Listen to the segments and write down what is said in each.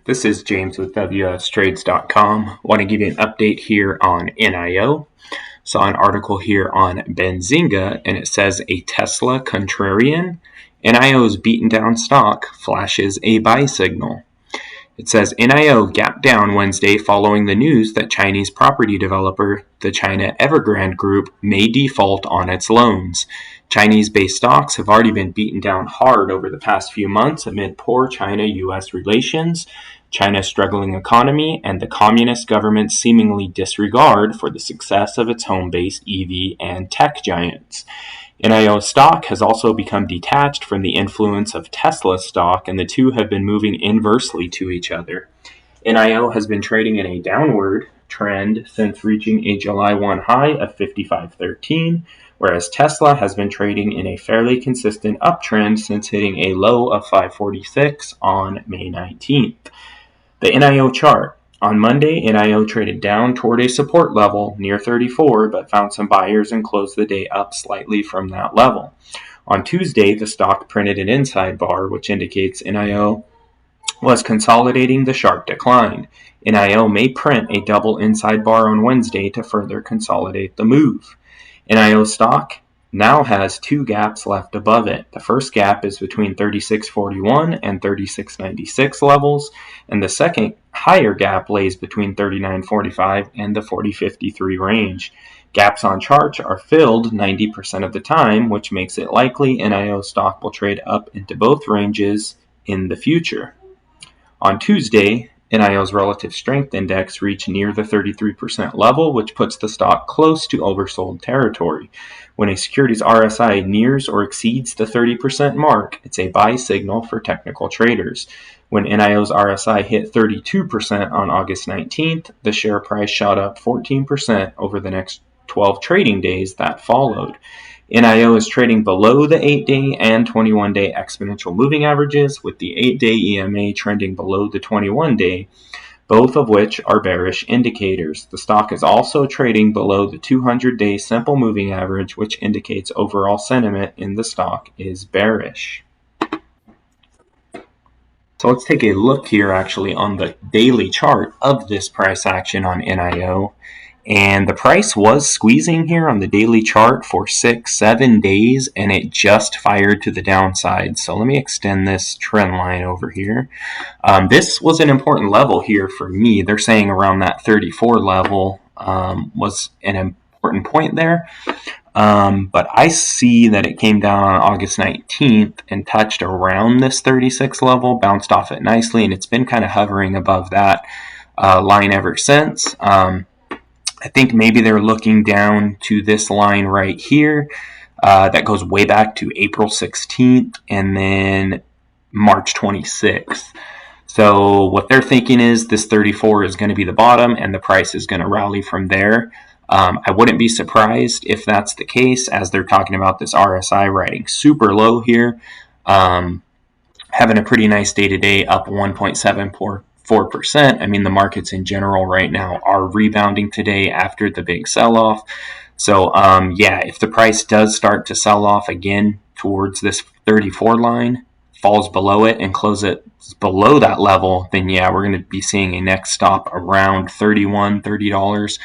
This is James with wstrades.com. Want to give you an update here on NIO. Saw an article here on bngo, and it says a Tesla contrarian. NIO's beaten down stock flashes a buy signal. It says NIO gapped down Wednesday following the news that Chinese property developer, the China Evergrande Group, may default on its loans. Chinese-based stocks have already been beaten down hard over the past few months amid poor China-U.S. relations, China's struggling economy, and the communist government's seemingly disregard for the success of its home-based EV and tech giants. NIO stock has also become detached from the influence of Tesla stock, and the two have been moving inversely to each other. NIO has been trading in a downward trend since reaching a July 1 high of 55.13, whereas Tesla has been trading in a fairly consistent uptrend since hitting a low of 546 on May 19th. The NIO chart. On Monday, NIO traded down toward a support level near 34, but found some buyers and closed the day up slightly from that level. On Tuesday, the stock printed an inside bar, which indicates NIO was consolidating the sharp decline. NIO may print a double inside bar on Wednesday to further consolidate the move. NIO stock now has two gaps left above it. The first gap is between 36.41 and 36.96 levels, and the second higher gap lays between 39.45 and the 40.53 range. Gaps on charts are filled 90% of the time, which makes it likely NIO stock will trade up into both ranges in the future. On Tuesday, NIO's relative strength index reached near the 33% level, which puts the stock close to oversold territory. When a security's RSI nears or exceeds the 30% mark, it's a buy signal for technical traders. When NIO's RSI hit 32% on August 19th, the share price shot up 14% over the next 12 trading days that followed. NIO is trading below the 8-day and 21-day exponential moving averages, with the 8-day EMA trending below the 21-day, both of which are bearish indicators. The stock is also trading below the 200-day simple moving average, which indicates overall sentiment in the stock is bearish. So let's take a look here actually on the daily chart of this price action on NIO. And the price was squeezing here on the daily chart for 6-7 days, and it just fired to the downside. So let me extend this trend line over here. This was an important level here for me. They're saying around that 34 level was an important point there. But I see that it came down on August 19th and touched around this 36 level, bounced off it nicely, and it's been kind of hovering above that line ever since. I think maybe they're looking down to this line right here that goes way back to April 16th and then March 26th. So what they're thinking is this 34 is going to be the bottom and the price is going to rally from there. I wouldn't be surprised if that's the case, as they're talking about this RSI riding super low here. Having a pretty nice day today, up 1.74%. I mean, the markets in general right now are rebounding today after the big sell-off. So, yeah, if the price does start to sell off again towards this 34 line, falls below it and closes below that level, then yeah, we're going to be seeing a next stop around $30,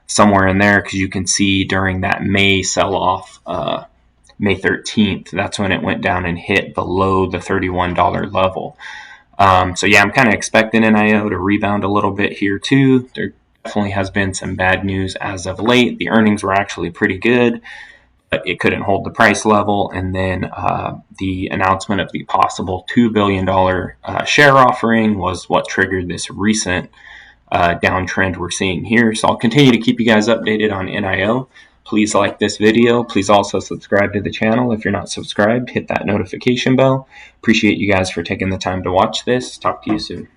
somewhere in there, because you can see during that May sell-off, May 13th, that's when it went down and hit below the $31 level. So yeah, I'm kind of expecting NIO to rebound a little bit here too. There definitely has been some bad news as of late. The earnings were actually pretty good, but it couldn't hold the price level. And then the announcement of the possible $2 billion share offering was what triggered this recent downtrend we're seeing here. So I'll continue to keep you guys updated on NIO. Please like this video. Please also subscribe to the channel. If you're not subscribed, hit that notification bell. Appreciate you guys for taking the time to watch this. Talk to you soon.